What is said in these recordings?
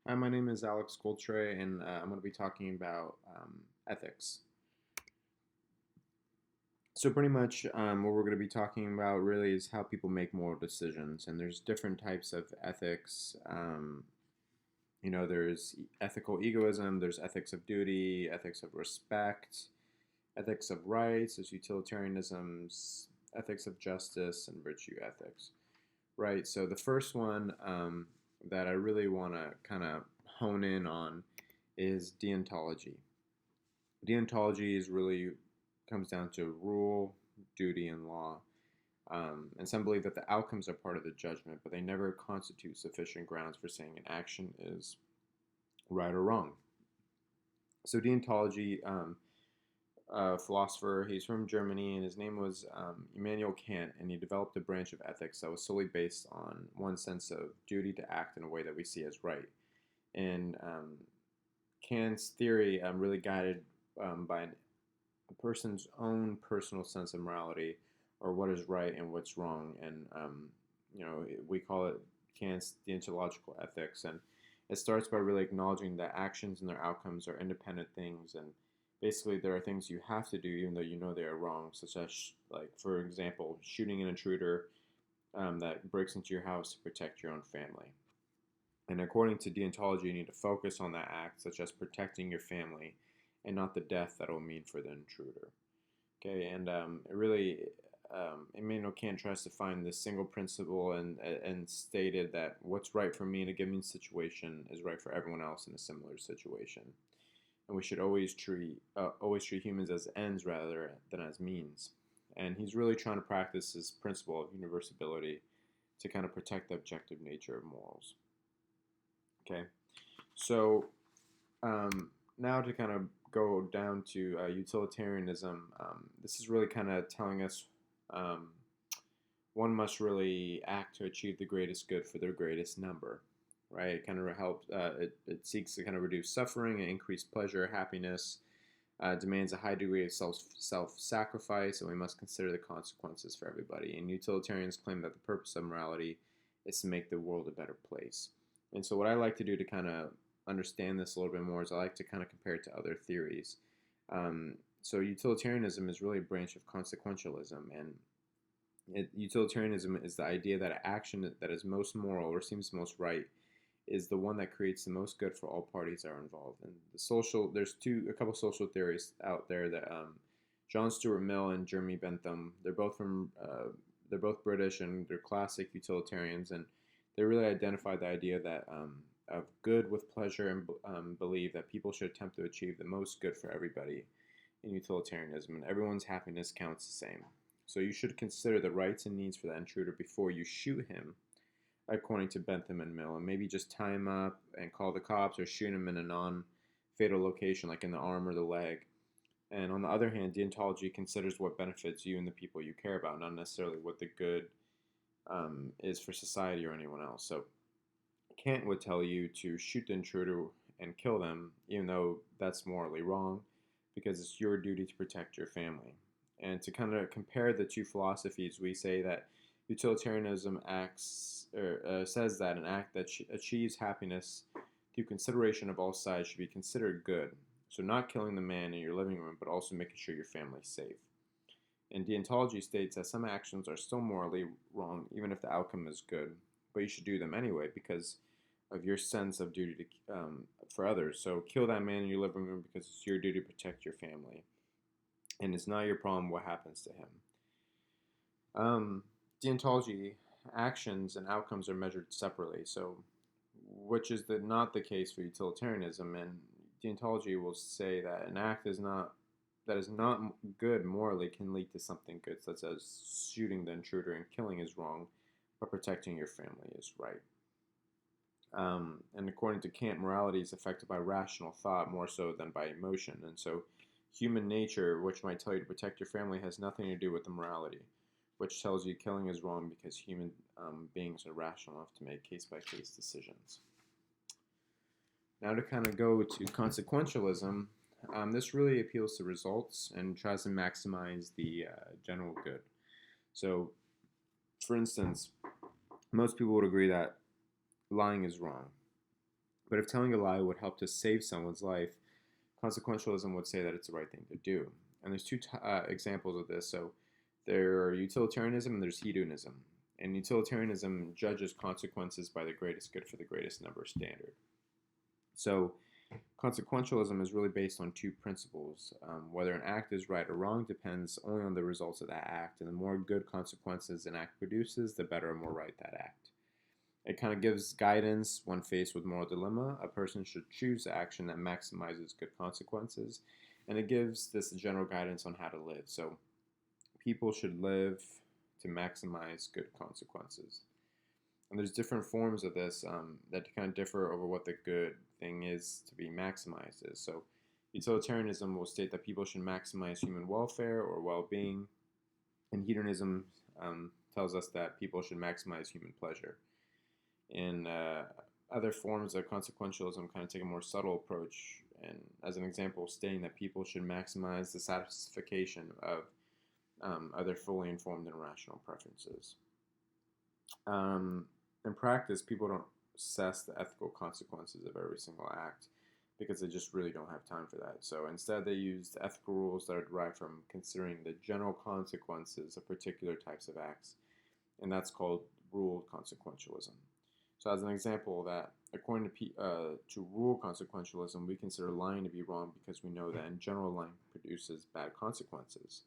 Hi, my name is Alex Goldtray, and I'm going to be talking about ethics. So, pretty much, what we're going to be talking about really is how people make moral decisions. And there's different types of ethics. There's ethical egoism, there's ethics of duty, ethics of respect, ethics of rights, there's utilitarianisms, ethics of justice, and virtue ethics. Right. So, the first one that I really want to kind of hone in on is deontology. Deontology is really comes down to rule, duty, and law. And some believe that the outcomes are part of the judgment, but they never constitute sufficient grounds for saying an action is right or wrong. So deontology, philosopher, he's from Germany, and his name was Immanuel Kant, and he developed a branch of ethics that was solely based on one sense of duty to act in a way that we see as right. And Kant's theory really guided by a person's own personal sense of morality or what is right and what's wrong. And, we call it Kant's deontological ethics. And it starts by really acknowledging that actions and their outcomes are independent things. And basically, there are things you have to do even though you know they are wrong, such as, like, for example, shooting an intruder that breaks into your house to protect your own family. And according to deontology, you need to focus on that act, such as protecting your family, and not the death that will mean for the intruder. Okay, and it really, Immanuel Kant tries to find this single principle and stated that what's right for me in a given situation is right for everyone else in a similar situation, and we should always treat humans as ends rather than as means. And he's really trying to practice this principle of universality to kind of protect the objective nature of morals. Okay, so now to kind of go down to utilitarianism, this is really kind of telling us um, one must really act to achieve the greatest good for their greatest number, right? It kind of helps. It seeks to kind of reduce suffering and increase pleasure, happiness. Demands a high degree of self sacrifice, and we must consider the consequences for everybody. And utilitarians claim that the purpose of morality is to make the world a better place. And so, what I like to do to kind of understand this a little bit more is I like to kind of compare it to other theories. So, utilitarianism is really a branch of consequentialism, and utilitarianism is the idea that an action that is most moral or seems most right is the one that creates the most good for all parties that are involved. And there's a couple social theories out there that John Stuart Mill and Jeremy Bentham, they're both British and they're classic utilitarians, and they really identify the idea that of good with pleasure and believe that people should attempt to achieve the most good for everybody in utilitarianism, and everyone's happiness counts the same. So you should consider the rights and needs for that intruder before you shoot him, according to Bentham and Mill, and maybe just tie him up and call the cops or shoot him in a non-fatal location, like in the arm or the leg. And on the other hand, deontology considers what benefits you and the people you care about, not necessarily what the good is for society or anyone else. So Kant would tell you to shoot the intruder and kill them, even though that's morally wrong, because it's your duty to protect your family. And to kind of compare the two philosophies, we say that utilitarianism says that an act that achieves happiness through consideration of all sides should be considered good. So not killing the man in your living room, but also making sure your family's safe. And deontology states that some actions are still morally wrong, even if the outcome is good, but you should do them anyway because of your sense of duty for others. So kill that man in your living room because it's your duty to protect your family, and it's not your problem what happens to him. Deontology actions and outcomes are measured separately, so which is not the case for utilitarianism. And deontology will say that an act that is not good morally can lead to something good, such as shooting the intruder and killing is wrong, but protecting your family is right. And according to Kant, morality is affected by rational thought more so than by emotion. And so, human nature, which might tell you to protect your family, has nothing to do with the morality, which tells you killing is wrong because human beings are rational enough to make case by case decisions. Now, to kind of go to consequentialism, this really appeals to results and tries to maximize the general good. So, for instance, most people would agree that lying is wrong. But if telling a lie would help to save someone's life, consequentialism would say that it's the right thing to do. And there's two examples of this. So there are utilitarianism and there's hedonism. And utilitarianism judges consequences by the greatest good for the greatest number standard. So consequentialism is really based on two principles. Whether an act is right or wrong depends only on the results of that act, and the more good consequences an act produces, the better or more right that act. It kind of gives guidance when faced with moral dilemma. A person should choose action that maximizes good consequences, and it gives this general guidance on how to live. So people should live to maximize good consequences. And there's different forms of this that kind of differ over what the good thing is to be maximized is. So utilitarianism will state that people should maximize human welfare or well-being, and hedonism tells us that people should maximize human pleasure. And other forms of consequentialism kind of take a more subtle approach, and as an example, stating that people should maximize the satisfaction of other fully informed and rational preferences. In practice, people don't assess the ethical consequences of every single act because they just really don't have time for that. So instead, they use ethical rules that are derived from considering the general consequences of particular types of acts, and that's called ruled consequentialism. So as an example of that, according to rule consequentialism, we consider lying to be wrong because we know that in general lying produces bad consequences.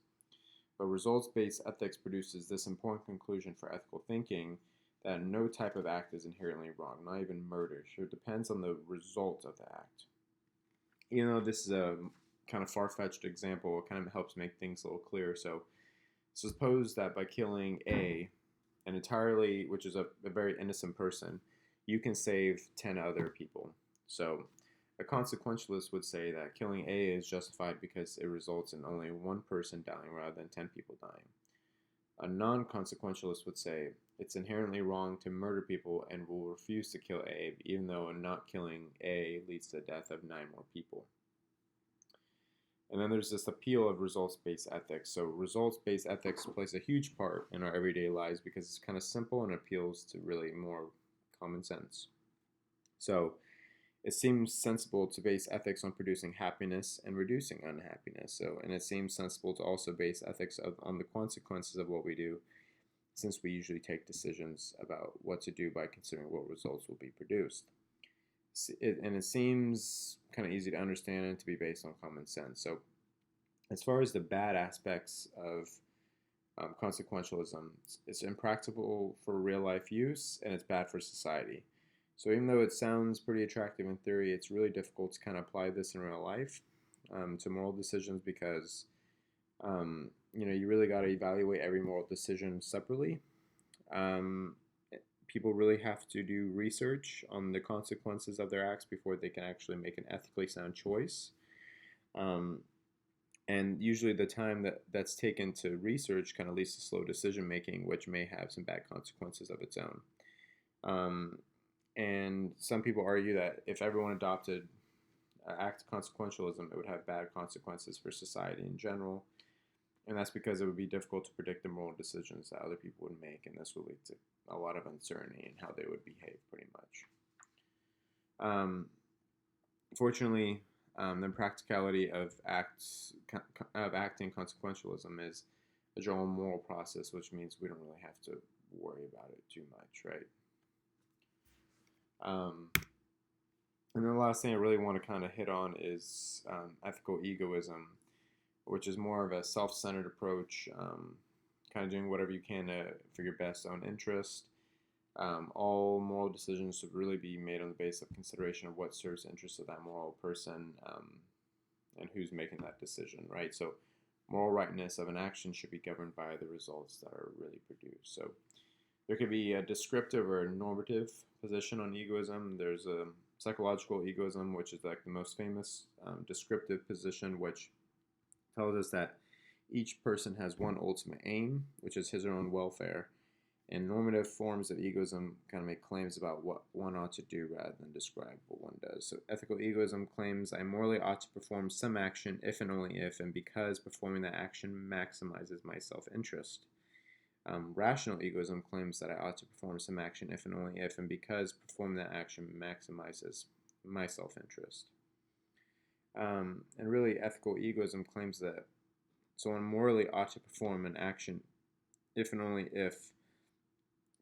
But results-based ethics produces this important conclusion for ethical thinking that no type of act is inherently wrong, not even murder. So it depends on the result of the act. Even though this is a kind of far-fetched example, it kind of helps make things a little clearer. So suppose that by killing A, which is a very innocent person, you can save 10 other people. So a consequentialist would say that killing A is justified because it results in only one person dying rather than 10 people dying. A non-consequentialist would say it's inherently wrong to murder people and will refuse to kill A, even though not killing A leads to the death of 9 more people. And then there's this appeal of results-based ethics. So results-based ethics plays a huge part in our everyday lives because it's kind of simple and appeals to really more common sense. So it seems sensible to base ethics on producing happiness and reducing unhappiness. And it seems sensible to also base ethics on the consequences of what we do, since we usually take decisions about what to do by considering what results will be produced. And it seems kind of easy to understand and to be based on common sense. So as far as the bad aspects of consequentialism, it's impractical for real life use and it's bad for society. So even though it sounds pretty attractive in theory, it's really difficult to kind of apply this in real life to moral decisions because you really got to evaluate every moral decision separately. People really have to do research on the consequences of their acts before they can actually make an ethically sound choice. And usually the time that's taken to research kind of leads to slow decision making, which may have some bad consequences of its own. And some people argue that if everyone adopted act consequentialism, it would have bad consequences for society in general. And that's because it would be difficult to predict the moral decisions that other people would make, and this would lead to a lot of uncertainty in how they would behave, pretty much. Fortunately, the practicality of acting consequentialism is a general moral process, which means we don't really have to worry about it too much, right? And then the last thing I really want to kind of hit on is ethical egoism, which is more of a self-centered approach, kind of doing whatever you can for your best own interest. All moral decisions should really be made on the basis of consideration of what serves the interests of that moral person and who's making that decision, right? So moral rightness of an action should be governed by the results that are really produced. So there could be a descriptive or normative position on egoism. There's a psychological egoism, which is like the most famous descriptive position, which tells us that each person has one ultimate aim, which is his or her own welfare. And normative forms of egoism kind of make claims about what one ought to do rather than describe what one does. So ethical egoism claims I morally ought to perform some action if and only if and because performing that action maximizes my self-interest. Rational egoism claims that I ought to perform some action if and only if and because performing that action maximizes my self-interest. And really, ethical egoism claims that someone morally ought to perform an action if and only if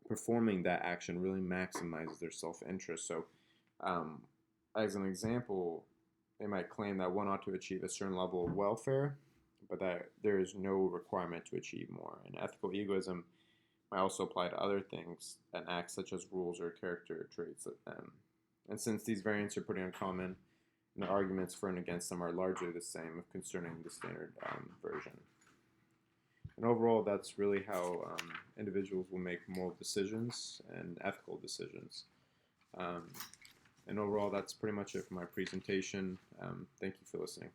performing that action really maximizes their self-interest. So, um, as an example, they might claim that one ought to achieve a certain level of welfare, but that there is no requirement to achieve more. And ethical egoism might also apply to other things and acts such as rules or character traits. And since these variants are pretty uncommon, and the arguments for and against them are largely the same concerning the standard version. And overall, that's really how individuals will make moral decisions and ethical decisions. Um, and overall, that's pretty much it for my presentation. Thank you for listening.